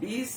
20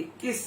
21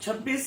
26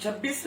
26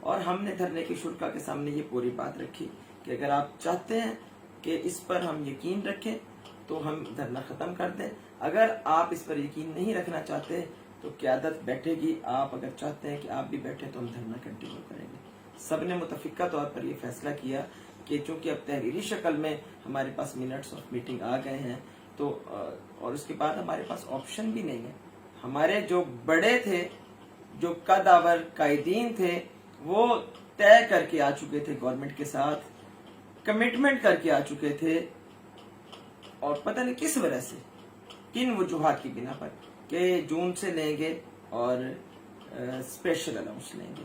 اور ہم نے دھرنے کی شرکا کے سامنے یہ پوری بات رکھی کہ اگر آپ چاہتے ہیں کہ اس پر ہم یقین رکھیں تو ہم دھرنا ختم کر دیں، اگر آپ اس پر یقین نہیں رکھنا چاہتے تو قیادت بیٹھے گی، آپ اگر چاہتے ہیں کہ آپ بھی بیٹھیں تو ہم دھرنا کنٹینیو کریں گے۔ سب نے متفقہ طور پر یہ فیصلہ کیا کہ چونکہ اب تحریری شکل میں ہمارے پاس منٹس آف میٹنگ آ گئے ہیں تو اور اس کے بعد ہمارے پاس آپشن بھی نہیں ہے۔ ہمارے جو بڑے تھے، جو قدآور قائدین تھے، وہ طے کر کے آ چکے تھے گورنمنٹ کے ساتھ، کمٹمنٹ کر کے آ چکے تھے، اور پتہ نہیں کس وجہ سے، کن وجوہات کی بنا پر، کہ جون سے لیں گے اور اسپیشل الاؤنس لیں گے،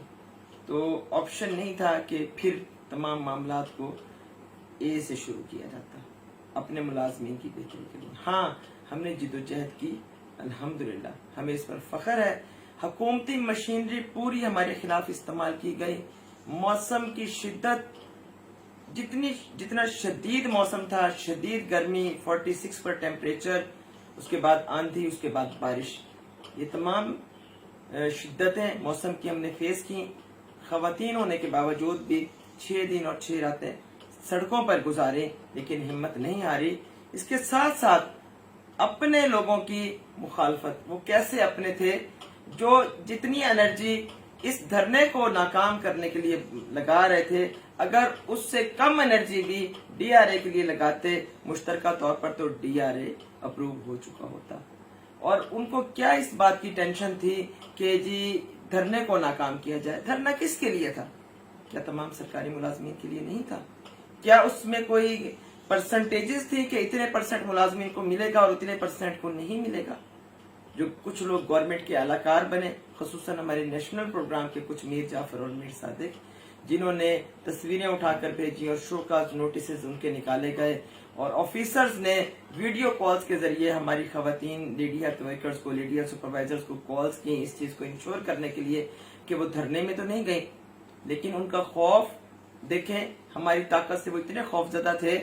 تو آپشن نہیں تھا کہ پھر تمام معاملات کو اے سے شروع کیا جاتا اپنے ملازمین کی بہتری کے لیے۔ ہاں، ہم نے جد و جہد کی، الحمدللہ ہمیں اس پر فخر ہے۔ حکومتی مشینری پوری ہمارے خلاف استعمال کی گئی، موسم کی شدت، جتنا شدید موسم تھا، شدید گرمی، 46 پر ٹیمپریچر، اس کے بعد آندھی، اس کے بعد بارش، یہ تمام شدتیں موسم کی ہم نے فیس کی۔ خواتین ہونے کے باوجود بھی 6 دن اور 6 راتیں سڑکوں پر گزارے، لیکن ہمت نہیں ہاری۔ اس کے ساتھ ساتھ اپنے لوگوں کی مخالفت، وہ کیسے اپنے تھے جو جتنی انرجی اس دھرنے کو ناکام کرنے کے لیے لگا رہے تھے، اگر اس سے کم انرجی بھی ڈی آر اے کے لیے لگاتے مشترکہ طور پر تو ڈی آر اے اپروو ہو چکا ہوتا۔ اور ان کو کیا اس بات کی ٹینشن تھی کہ جی دھرنے کو ناکام کیا جائے؟ دھرنا کس کے لیے تھا؟ کیا تمام سرکاری ملازمین کے لیے نہیں تھا؟ کیا اس میں کوئی پرسنٹیجز تھی کہ اتنے % ملازمین کو ملے گا اور اتنے % کو نہیں ملے گا؟ جو کچھ لوگ گورنمنٹ کے اعلی کار بنے، خصوصاً ہمارے نیشنل پروگرام کے کچھ میر جعفر اور میر صادق، جنہوں نے تصویریں اٹھا کر بھیجی اور شو کاز نوٹسز ان کے نکالے گئے، اور آفیسرز نے ویڈیو کالز کے ذریعے ہماری خواتین لیڈی ہیلتھ ورکرز کو، لیڈی ہیلتھ سپروائزرز کو کالز کی اس چیز کو انشور کرنے کے لیے کہ وہ دھرنے میں تو نہیں گئی، لیکن ان کا خوف دیکھیں، ہماری طاقت سے وہ اتنے خوف زدہ تھے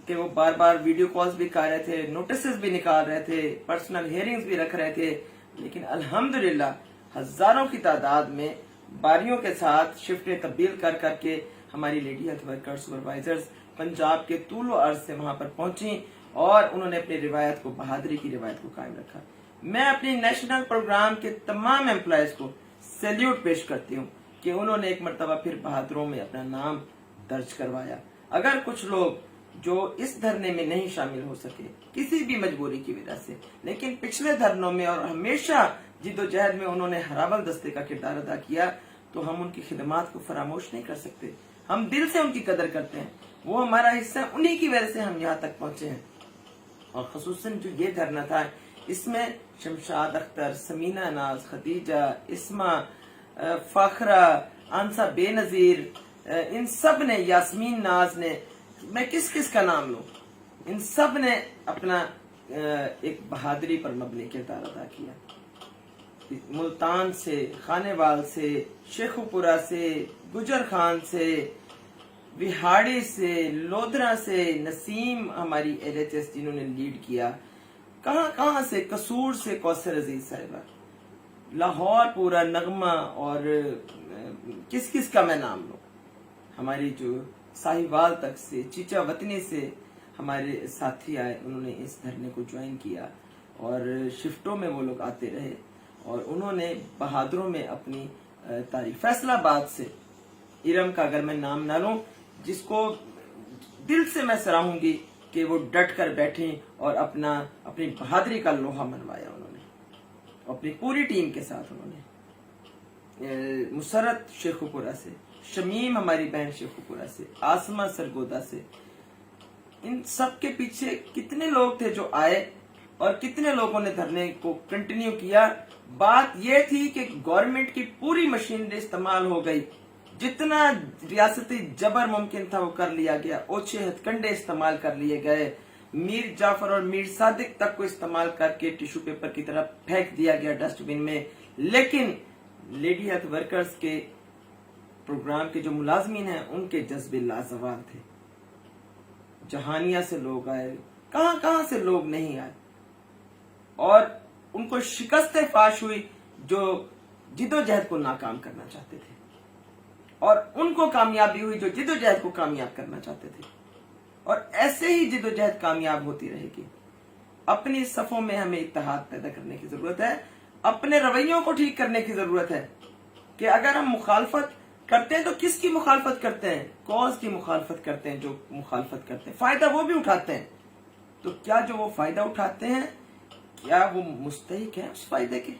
کہ وہ بار بار ویڈیو کالز بھی کر رہے تھے، نوٹسز بھی نکال رہے تھے، پرسنل ہیئرنگز بھی رکھ رہے تھے، لیکن الحمدللہ ہزاروں کی تعداد میں باریوں کے ساتھ شفٹیں تبدیل کر کر کے ہماری lady health worker supervisors Punjab کے طول و عرض سے وہاں پر پہنچی اور انہوں نے اپنی روایت کو، بہادری کی روایت کو قائم رکھا۔ میں اپنی نیشنل پروگرام کے تمام امپلائیز کو سیلیوٹ پیش کرتی ہوں کہ انہوں نے ایک مرتبہ پھر بہادروں میں اپنا نام درج کروایا۔ اگر کچھ لوگ جو اس دھرنے میں نہیں شامل ہو سکے کسی بھی مجبوری کی وجہ سے، لیکن پچھلے دھرنوں میں اور ہمیشہ جد و جہد میں انہوں نے ہراول دستے کا کردار ادا کیا، تو ہم ان کی خدمات کو فراموش نہیں کر سکتے۔ ہم دل سے ان کی قدر کرتے ہیں، وہ ہمارا حصہ، انہی کی وجہ سے ہم یہاں تک پہنچے ہیں۔ اور خصوصاً جو یہ دھرنا تھا، اس میں شمشاد اختر، سمینہ ناز، خدیجہ، اسما، فاخرہ، آنسا بے نظیر، ان سب نے، یاسمین ناز نے، میں کس کس کا نام لوں، ان سب نے اپنا ایک بہادری پر مبنی کردار ادا کیا۔ ملتان سے، خانے وال سے، شیخو پورہ سے، گجر خان سے، وہاڑی سے، لودھرا سے، نسیم ہماری LHS جنہوں نے لیڈ کیا، کہاں کہاں سے، قصور سے کوثر عزیز صاحبہ، لاہور پورا، نغمہ، اور کس کس کا میں نام لوں، ہماری جو ساہیوال تک سے، چیچا وطنی سے ہمارے ساتھی آئے، انہوں نے اس دھرنے کو جوائن کیا، اور شفٹوں میں وہ لوگ آتے رہے، اور انہوں نے بہادروں میں اپنی تاریخ۔ فیصل آباد سے ارم کا اگر میں نام نہ لوں، جس کو دل سے میں سراہوں گی کہ وہ ڈٹ کر بیٹھیں اور اپنی بہادری کا لوہا منوایا انہوں نے، اپنی پوری ٹیم کے ساتھ انہوں نے۔ مسرت شیخو پورہ سے، شمیم ہماری بہن شیخو پورہ سے، آسمہ سرگودا سے، ان سب کے پیچھے کتنے لوگ تھے جو آئے اور کتنے لوگوں نے دھرنے کو کنٹینیو کیا۔ بات یہ تھی کہ گورنمنٹ کی پوری مشینری استعمال ہو گئی، جتنا ریاستی جبر ممکن تھا وہ کر لیا گیا، اوچھے ہتھ کنڈے استعمال کر لیے گئے، میر جعفر اور میر صادق تک کو استعمال کر کے ٹیشو پیپر کی طرح پھینک دیا گیا ڈسٹ بن میں، لیکن لیڈی ہیلتھ ورکرز کے پروگرام کے جو ملازمین ہیں ان کے جذبے لازوال تھے۔ جہانیہ سے لوگ آئے، کہاں کہاں سے لوگ نہیں آئے، اور ان کو شکست فاش ہوئی جو جد و جہد کو ناکام کرنا چاہتے تھے۔ اور ان کو کامیابی ہوئی جو جدوجہد کو کامیاب کرنا چاہتے تھے، اور ایسے ہی جدوجہد کامیاب ہوتی رہے گی۔ اپنی صفوں میں ہمیں اتحاد پیدا کرنے کی ضرورت ہے، اپنے رویوں کو ٹھیک کرنے کی ضرورت ہے کہ اگر ہم مخالفت کرتے ہیں تو کس کی مخالفت کرتے ہیں؟ کاز کی مخالفت کرتے ہیں۔ جو مخالفت کرتے ہیں فائدہ وہ بھی اٹھاتے ہیں، تو کیا جو وہ فائدہ اٹھاتے ہیں کیا وہ مستحق ہیں اس فائدے کے؟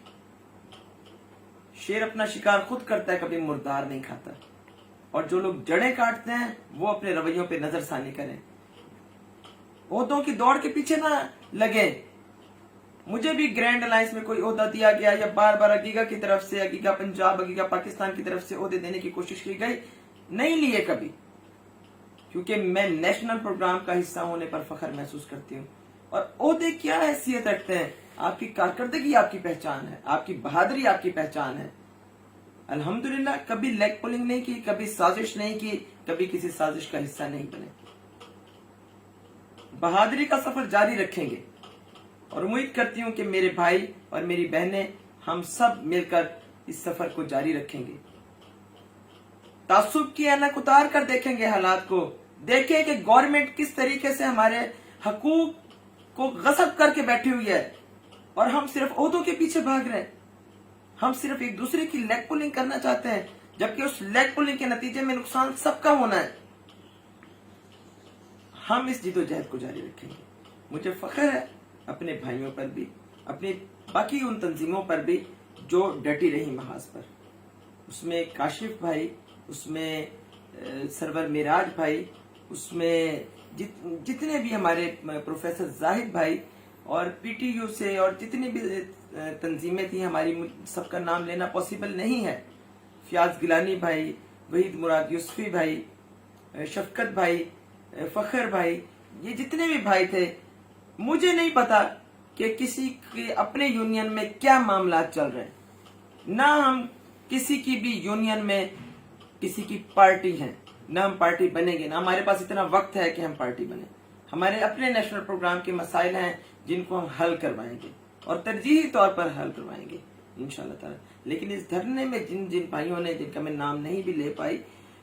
شیر اپنا شکار خود کرتا ہے، کبھی مردار نہیں کھاتا۔ اور جو لوگ جڑیں کاٹتے ہیں وہ اپنے رویوں پہ نظر ثانی کریں، عہدوں کی دوڑ کے پیچھے نہ لگیں۔ مجھے بھی گرینڈ الائنس میں کوئی عہدہ دیا گیا یا بار بار عقیقہ کی طرف سے، عقیقہ پنجاب، عقیقہ پاکستان کی طرف سے عہدے دینے کی کوشش کی گئی، نہیں لیے کبھی، کیونکہ میں نیشنل پروگرام کا حصہ ہونے پر فخر محسوس کرتی ہوں۔ اور عہدے کیا حیثیت رکھتے ہیں؟ آپ کی کارکردگی آپ کی پہچان ہے، آپ کی بہادری آپ کی پہچان ہے۔ الحمدللہ کبھی لیگ پولنگ نہیں کی، کبھی سازش نہیں کی، کبھی کسی سازش کا حصہ نہیں بنے۔ بہادری کا سفر جاری رکھیں گے، اور امید کرتی ہوں کہ میرے بھائی اور میری بہنیں ہم سب مل کر اس سفر کو جاری رکھیں گے۔ تعصب کی اینک اتار کر دیکھیں گے حالات کو، دیکھیں کہ گورنمنٹ کس طریقے سے ہمارے حقوق کو غصب کر کے بیٹھی ہوئی ہے، اور ہم صرف عہدوں کے پیچھے بھاگ رہے ہیں۔ ہم صرف ایک دوسرے کی لیگ پولنگ کرنا چاہتے ہیں، جبکہ اس لیگ پولنگ کے نتیجے میں نقصان سب کا ہونا ہے۔ ہم اس جدوجہد کو جاری رکھیں گے۔ مجھے فخر ہے اپنے بھائیوں پر بھی، اپنی باقی ان تنظیموں پر بھی جو ڈٹی رہی محاذ پر، اس میں کاشف بھائی، اس میں سرور معراج بھائی، اس میں جتنے بھی ہمارے پروفیسر زاہد بھائی، اور پی ٹی یو سے، اور جتنی بھی تنظیمیں تھیں ہماری، سب کا نام لینا پاسبل نہیں ہے، فیاض گیلانی بھائی، وحید مراد یوسفی بھائی، شفقت بھائی، فخر بھائی، یہ جتنے بھی بھائی تھے، مجھے نہیں پتا کہ کسی کے اپنے یونین میں کیا معاملات چل رہے ہیں، نہ ہم کسی کی بھی یونین میں کسی کی پارٹی ہیں، نہ ہم پارٹی بنیں گے، نہ ہمارے پاس اتنا وقت ہے کہ ہم پارٹی بنیں۔ ہمارے اپنے نیشنل پروگرام کے مسائل ہیں جن کو ہم حل کروائیں گے، اور ترجیحی طور پر حل کروائیں گے انشاءاللہ تعالی۔ لیکن اس دھرنے میں جن بھائیوں نے، جن کا میں نام نہیں بھی لے پائی،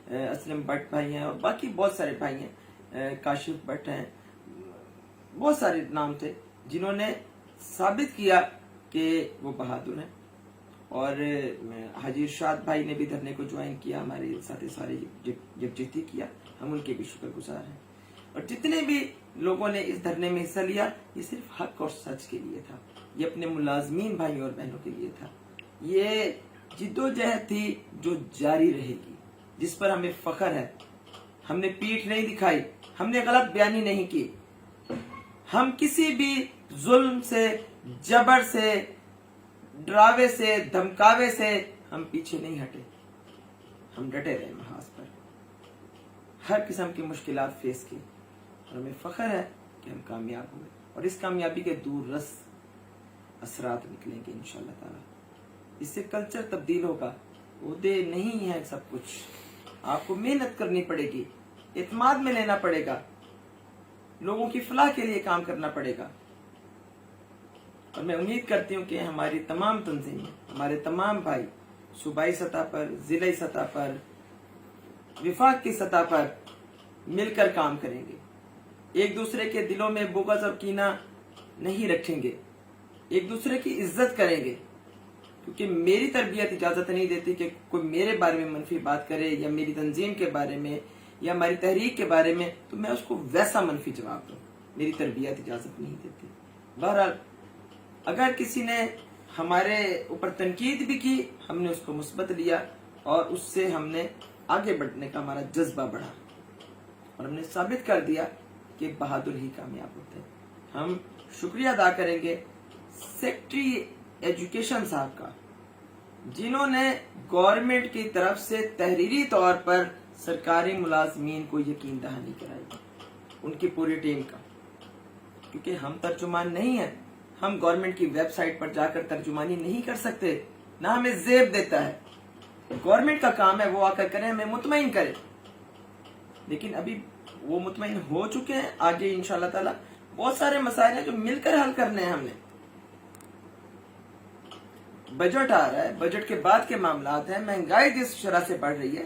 اسلم بٹ بھائی ہیں اور باقی بہت سارے بھائی ہیں، کاشف بٹ ہیں، بہت سارے نام تھے جنہوں نے ثابت کیا کہ وہ بہادر ہیں۔ اور حاجی ارشاد بھائی نے بھی دھرنے کو جوائن کیا، ہمارے ساتھ سارے یکجہتی کیا، ہم ان کے بھی شکر گزار ہیں۔ اور جتنے بھی لوگوں نے اس دھرنے میں حصہ لیا، یہ صرف حق اور سچ کے لیے تھا، یہ اپنے ملازمین بھائیوں اور بہنوں کے لیے تھا۔ یہ جدوجہد تھی جو جاری رہے گی، جس پر ہمیں فخر ہے۔ ہم نے پیٹھ نہیں دکھائی، ہم نے غلط بیانی نہیں کی، ہم کسی بھی ظلم سے، جبر سے، ڈراوے سے، دھمکاوے سے ہم پیچھے نہیں ہٹے، ہم ڈٹے رہے محاذ پر، ہر قسم کی مشکلات فیس کی، اور ہمیں فخر ہے کہ ہم کامیاب ہوئے، اور اس کامیابی کے دور رس اثرات نکلیں گے انشاءاللہ تعالی۔ اس سے کلچر تبدیل ہوگا، عہدے نہیں ہے سب کچھ، آپ کو محنت کرنی پڑے گی، اعتماد میں لینا پڑے گا، لوگوں کی فلاح کے لیے کام کرنا پڑے گا۔ اور میں امید کرتی ہوں کہ ہماری تمام تنظیمیں، ہمارے تمام بھائی صوبائی سطح پر، ضلعی سطح پر، وفاق کی سطح پر مل کر کام کریں گے، ایک دوسرے کے دلوں میں بغض اور کینہ نہیں رکھیں گے، ایک دوسرے کی عزت کریں گے، کیونکہ میری تربیت اجازت نہیں دیتی کہ کوئی میرے بارے میں منفی بات کرے، یا میری تنظیم کے بارے میں، یا ہماری تحریک کے بارے میں، تو میں اس کو ویسا منفی جواب دوں، میری تربیت اجازت نہیں دیتی۔ بہرحال اگر کسی نے ہمارے اوپر تنقید بھی کی، ہم نے اس کو مثبت لیا، اور اس سے ہم نے آگے بڑھنے کا ہمارا جذبہ بڑھا، اور ہم نے ثابت کر دیا کہ بہادر ہی کامیاب ہوتے ہیں۔ ہم شکریہ ادا کریں گے سیکٹری ایجوکیشن صاحب کا، جنہوں نے گورنمنٹ کی طرف سے تحریری طور پر سرکاری ملازمین کو یقین دہانی کرائی، ان کی پوری ٹیم کا، کیونکہ ہم ترجمان نہیں ہیں، ہم گورنمنٹ کی ویب سائٹ پر جا کر ترجمانی نہیں کر سکتے، نہ ہمیں زیب دیتا ہے، گورنمنٹ کا کام ہے وہ آ کر کریں، ہمیں مطمئن کرے، لیکن ابھی وہ مطمئن ہو چکے ہیں۔ آگے انشاءاللہ تعالی بہت سارے مسائل ہیں جو مل کر حل کرنے ہیں ہم نے۔ بجٹ آ رہا ہے، بجٹ کے بعد کے معاملات ہیں، مہنگائی جس شرح سے بڑھ رہی ہے،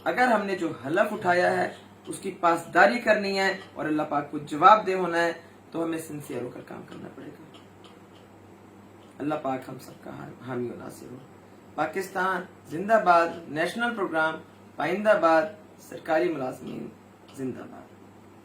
اگر ہم نے جو حلف اٹھایا ہے اس کی پاسداری کرنی ہے اور اللہ پاک کو جواب دہ ہونا ہے تو ہمیں سنسیئر ہو کر کام کرنا پڑے گا. اللہ پاک ہم سب کا حامی و ناصر ہو. پاکستان زندہ باد. نیشنل پروگرام پائندہ باد. سرکاری ملازمین زندہ باد.